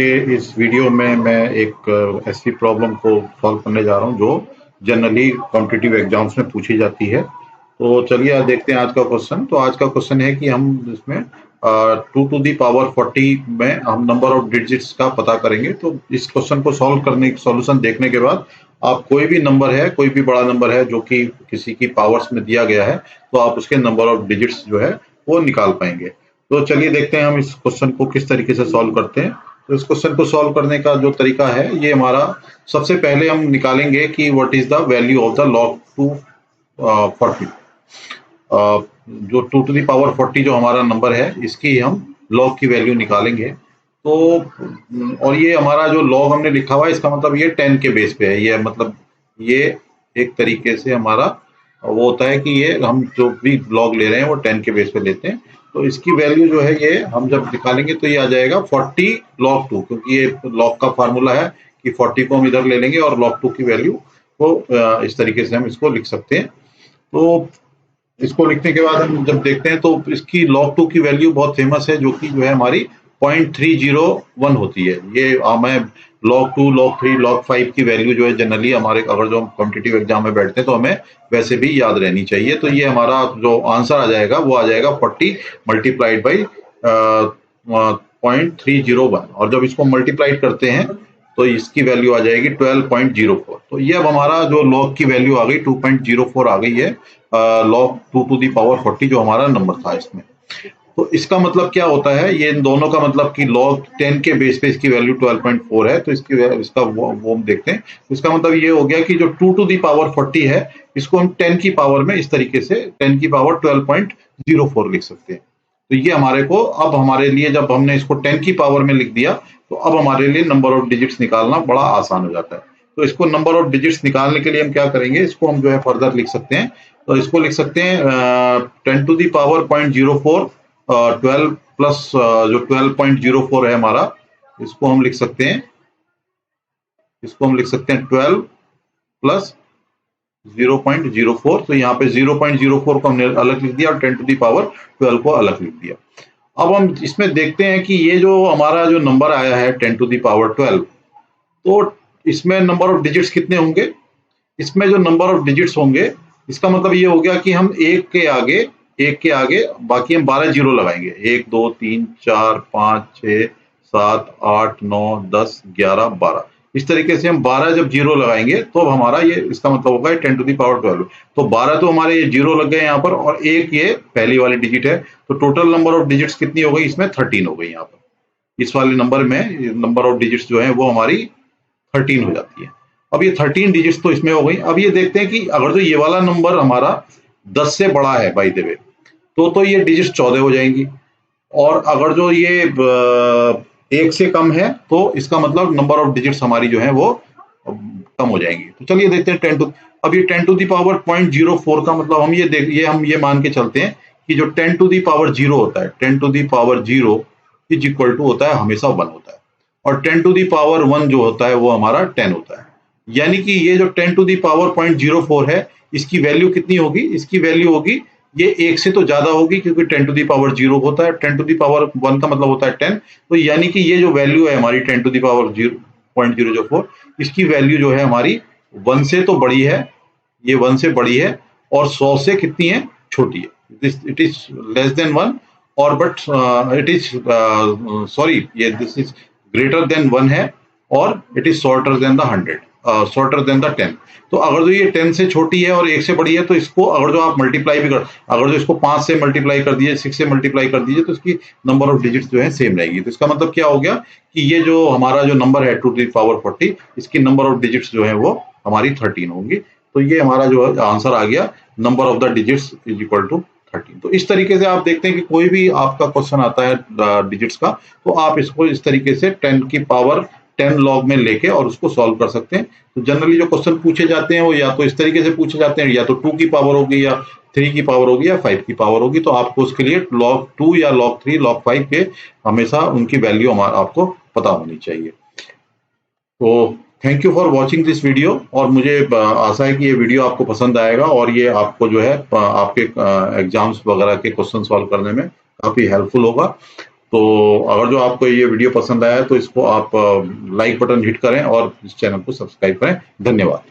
इस वीडियो में मैं एक ऐसी प्रॉब्लम को सॉल्व करने जा रहा हूँ जो जनरली कॉम्पिटिटिव एग्जाम्स में पूछी जाती है। तो चलिए आज देखते हैं आज का क्वेश्चन। तो आज का क्वेश्चन है कि हम इसमें 2 टू दी पावर 40 में हम नंबर ऑफ डिजिट्स का पता करेंगे। तो इस क्वेश्चन को सॉल्व करने सॉल्यूशन देखने के बाद आप कोई भी नंबर है, कोई भी बड़ा नंबर है जो कि किसी की पावर्स में दिया गया है, तो आप उसके नंबर ऑफ डिजिट्स जो है वो निकाल पाएंगे। तो चलिए देखते हैं हम इस क्वेश्चन को किस तरीके से सॉल्व करते हैं। तो इस क्वेश्चन को सॉल्व करने का जो तरीका है, ये हमारा सबसे पहले हम निकालेंगे कि what is the value of the log 240। जो 2 टू दी पावर 40 जो हमारा नंबर है, इसकी हम log की वैल्यू निकालेंगे। तो और ये हमारा जो log हमने लिखा हुआ है, इसका मतलब ये 10 के बेस पे है। ये मतलब ये एक तरीके से हमारा वो होता है कि ये हम जो भी log ले रहे हैं वो 10 के बेस पे लेते हैं। तो इसकी वैल्यू जो है, ये हम जब निकालेंगे तो ये आ जाएगा 40 log 2, क्योंकि ये log का फार्मूला है कि 40 को हम इधर ले लेंगे और log 2 की वैल्यू को इस तरीके से हम इसको लिख सकते हैं। तो इसको लिखने के बाद हम जब देखते हैं तो इसकी log 2 की वैल्यू बहुत फेमस है, जो कि जो है हमारी 0.301 होती है। ये हमें log 2, log 3, log 5 की वैल्यू जो है जनरली हमारे अगर जो हम कॉम्पिटिटिव एग्जाम में बैठते हैं तो हमें वैसे भी याद रहनी चाहिए। तो ये हमारा जो आंसर आ जाएगा वो आ जाएगा 40 मल्टीप्लाइड बाई 0.301, और जब इसको मल्टीप्लाइड करते हैं तो इसकी वैल्यू आ जाएगी 12.04। तो ये अब हमारा जो log की वैल्यू आ गई 2.04 आ गई है log 2 टू दी पावर 40 जो हमारा नंबर था इसमें। तो इसका मतलब क्या होता है, ये इन दोनों का मतलब कि log 10 के बेस पे इसकी वैल्यू 12.4 है। तो इसका वो हम देखते हैं। इसका मतलब ये हो गया कि जो 2 टू दी पावर 40 है, इसको हम 10 की पावर में इस तरीके से 10 की पावर 12.04 लिख सकते हैं। तो ये हमारे को अब हमारे लिए जब हमने इसको 10 की पावर में लिख दिया, तो अब हमारे लिए नंबर ऑफ डिजिट्स निकालना बड़ा आसान हो जाता है। तो इसको नंबर ऑफ डिजिट्स निकालने के लिए हम क्या करेंगे, इसको हम जो है फर्दर लिख सकते हैं। तो इसको लिख सकते हैं 10 टू दी पावर 0.04 12 प्लस जो 12.04 है हमारा, इसको हम लिख सकते हैं 12 प्लस 0.04। तो यहाँ पे 0.04 को हमने अलग लिख दिया और 10 टू दी पावर 12 को अलग लिख दिया। अब हम इसमें देखते हैं कि ये जो हमारा जो नंबर आया है 10 टू दी पावर 12, तो इसमें नंबर ऑफ डिजिट्स कितने होंगे। इसमें जो नंबर ऑफ डिजिट्स होंगे, इसका मतलब ये हो गया कि हम एक के आगे बाकी हम 12 जीरो लगाएंगे। 1 2 3 4 5 6 7 8 9 10 11 12, इस तरीके से हम 12 जब जीरो लगाएंगे तो हमारा ये इसका मतलब होगा 10 टू दी पावर 12। तो 12 तो हमारे ये जीरो लग गए यहाँ पर, और एक ये पहली वाली डिजिट है। तो टोटल नंबर ऑफ डिजिट्स कितनी हो गई इसमें, 13 हो गई। यहाँ पर इस वाले नंबर में नंबर ऑफ डिजिट्स जो है वो हमारी 13 हो जाती है। अब ये 13 डिजिट्स तो इसमें हो गई। अब ये देखते हैं कि अगर जो ये वाला नंबर हमारा 10 से बड़ा है बाय द वे, तो ये डिजिट्स 14 हो जाएंगी, और अगर जो ये 1 से कम है तो इसका मतलब नंबर ऑफ डिजिट्स हमारी जो है वो कम हो जाएंगी। तो चलिए देखते हैं 10 टू, अब ये 10 टू दी पावर 0.04 का मतलब हम ये मान के चलते हैं कि जो 10 टू दी पावर 0 होता है, 10 to the power 0 is equal to होता है हमेशा 1 होता है, और 10 टू दी पावर 1 जो होता है वो हमारा 10 होता है। यानी कि ये जो 10 टू दी पावर 0.04 है, इसकी वैल्यू कितनी होगी, इसकी वैल्यू होगी ये 1 से तो ज्यादा होगी, क्योंकि 10 टू दी पावर 0 होता है, 10 टू दी पावर 1 का मतलब होता है 10। तो यानी कि ये जो वैल्यू है हमारी 10 टू दी पावर 0.004, इसकी वैल्यू जो है हमारी 1 से तो बड़ी है, ये 1 से बड़ी है, और 100 से कितनी है, छोटी है। इट इज लेस देन 1, और बट इट इज सॉरी, ये दिस इज ग्रेटर देन 1 है, और it is shorter than the 100, shorter than the 10। तो अगर जो ये 10 से छोटी है और 1 से बड़ी है, तो इसको अगर जो आप मल्टीप्लाई भी कर, अगर जो इसको 5 से मल्टीप्लाई कर दीजिए, 6 से मल्टीप्लाई कर दीजिए, तो इसकी नंबर ऑफ डिजिट्स जो है सेम रहेगी। तो इसका मतलब क्या हो गया कि ये जो हमारा जो नंबर है 2 टू दी पावर 40, इसकी नंबर ऑफ डिजिट्स जो है वो हमारी 13 होंगी। तो ये हमारा जो आंसर आ गया, number of the digits is equal to 13। तो इस तरीके से आप देखते हैं कि कोई भी आपका क्वेश्चन आता है डिजिट्स का, तो आप इसको इस तरीके से 10 की पावर 10 लॉग में लेके और उसको सॉल्व कर सकते हैं। तो जनरली जो क्वेश्चन पूछे जाते हैं वो या तो इस तरीके से पूछे जाते हैं, या तो 2 की पावर होगी, या 3 की पावर होगी, या 5 की पावर होगी। तो आपको उसके लिए log 2 या log 3 log 5 के हमेशा उनकी वैल्यू आपको पता होनी चाहिए। तो thank you for watching this video, और मुझे आशा है कि ये वीडियो आपको पसंद आएगा, और ये आपको जो है आपके एग्जाम्स वगैरह के क्वेश्चन सॉल्व करने में काफी हेल्पफुल होगा। तो अगर जो आपको ये वीडियो पसंद आया है तो इसको आप लाइक बटन हिट करें और इस चैनल को सब्सक्राइब करें। धन्यवाद।